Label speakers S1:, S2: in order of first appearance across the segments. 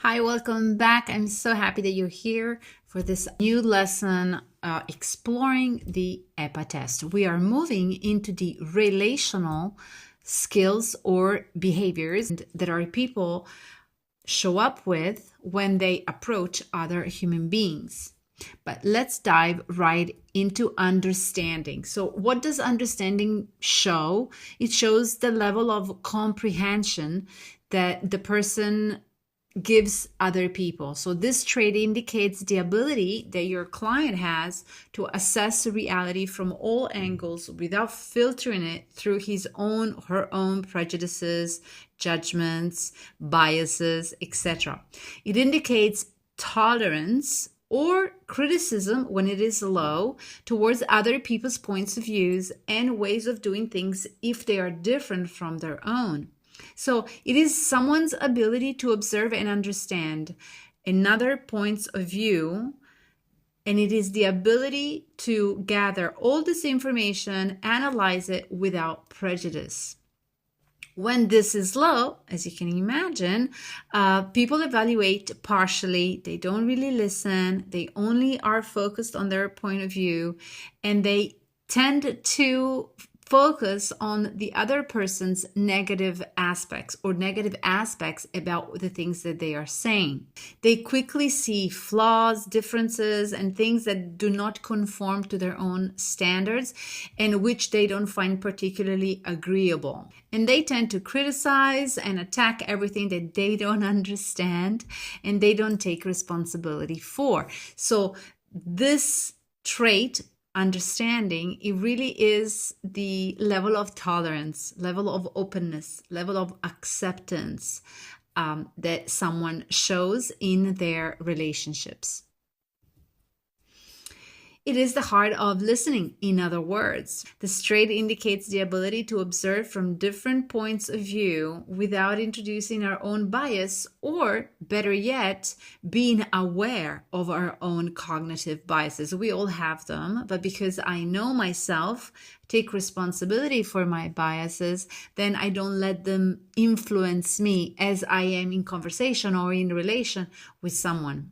S1: Hi, welcome back. I'm so happy that you're here for this new lesson exploring the EPA test. We are moving into the relational skills or behaviors that our people show up with when they approach other human beings. But let's dive right into understanding. So, what does understanding show? It shows the level of comprehension that the person gives other people. So this trait indicates the ability that your client has to assess reality from all angles without filtering it through his own, her own prejudices, judgments, biases, etc. It indicates tolerance or criticism when it is low towards other people's points of views and ways of doing things if they are different from their own. So it is someone's ability to observe and understand another points of view, and it is the ability to gather all this information, analyze it without prejudice. When this is low, as you can imagine, people evaluate partially. They don't really listen. They only are focused on their point of view, and they tend to focus on the other person's negative aspects or negative aspects about the things that they are saying. They quickly see flaws, differences, and things that do not conform to their own standards and which they don't find particularly agreeable. And they tend to criticize and attack everything that they don't understand and they don't take responsibility for. So this trait, understanding, it really is the level of tolerance, level of openness, level of acceptance that someone shows in their relationships. It is the heart of listening, in other words. The trait indicates the ability to observe from different points of view without introducing our own bias, or better yet, being aware of our own cognitive biases. We all have them, but because I know myself, take responsibility for my biases, then I don't let them influence me as I am in conversation or in relation with someone.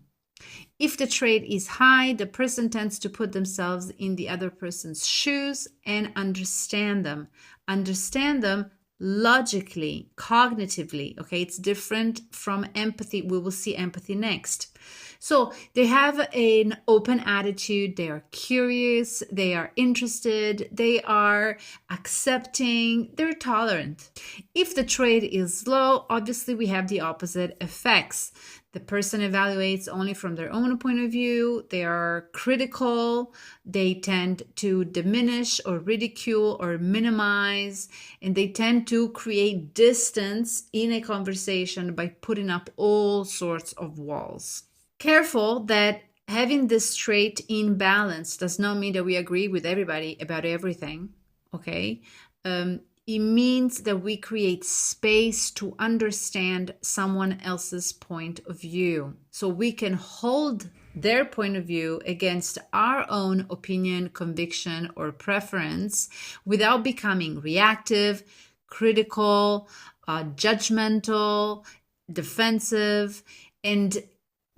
S1: If the trait is high, the person tends to put themselves in the other person's shoes and understand them. Understand them logically, cognitively. Okay, it's different from empathy. We will see empathy next. So they have an open attitude. They are curious. They are interested. They are accepting. They're tolerant. If the trait is low, obviously we have the opposite effects. The person evaluates only from their own point of view. They are critical. They tend to diminish or ridicule or minimize, and they tend to create distance in a conversation by putting up all sorts of walls. Careful that having this trait in balance does not mean that we agree with everybody about everything, okay? It means that we create space to understand someone else's point of view. So we can hold their point of view against our own opinion, conviction, or preference without becoming reactive, critical, judgmental, defensive, and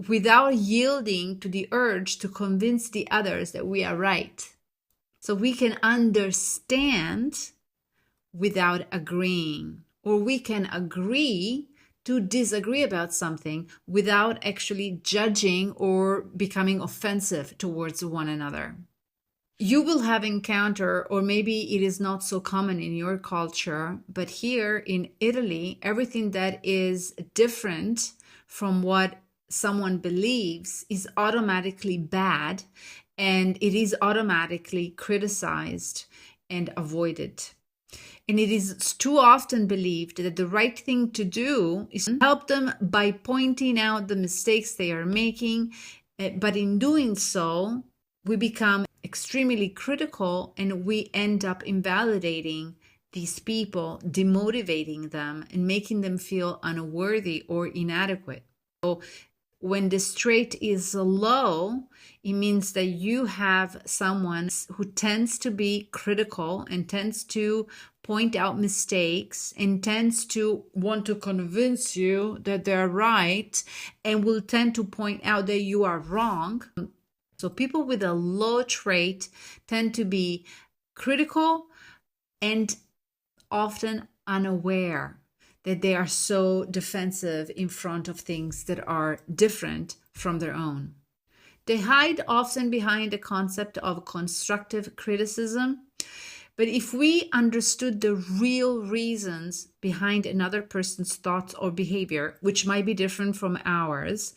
S1: without yielding to the urge to convince the others that we are right. So we can understand without agreeing, or we can agree to disagree about something without actually judging or becoming offensive towards one another. You will have encounter, or maybe it is not so common in your culture, but here in Italy, everything that is different from what someone believes is automatically bad, and it is automatically criticized and avoided. And it is too often believed that the right thing to do is to help them by pointing out the mistakes they are making. But in doing so, we become extremely critical and we end up invalidating these people, demotivating them, and making them feel unworthy or inadequate. So When this trait is low, it means that you have someone who tends to be critical and tends to point out mistakes and tends to want to convince you that they're right and will tend to point out that you are wrong. So people with a low trait tend to be critical and often unaware that they are so defensive in front of things that are different from their own. They hide often behind the concept of constructive criticism. But if we understood the real reasons behind another person's thoughts or behavior, which might be different from ours,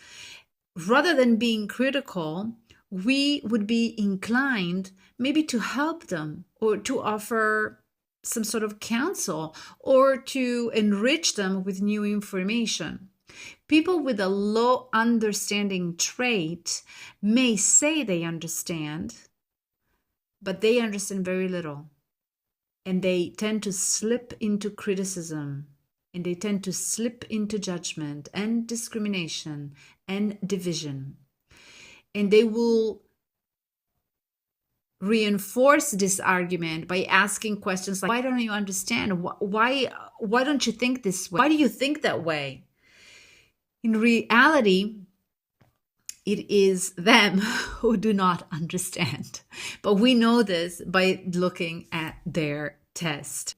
S1: rather than being critical, we would be inclined maybe to help them or to offer some sort of counsel or to enrich them with new information. People with a low understanding trait may say they understand, but they understand very little. And they tend to slip into criticism, and they tend to slip into judgment and discrimination and division. And they will reinforce this argument by asking questions like, why don't you understand? Why don't you think this way? Why do you think that way? In reality, it is them who do not understand. But we know this by looking at their test.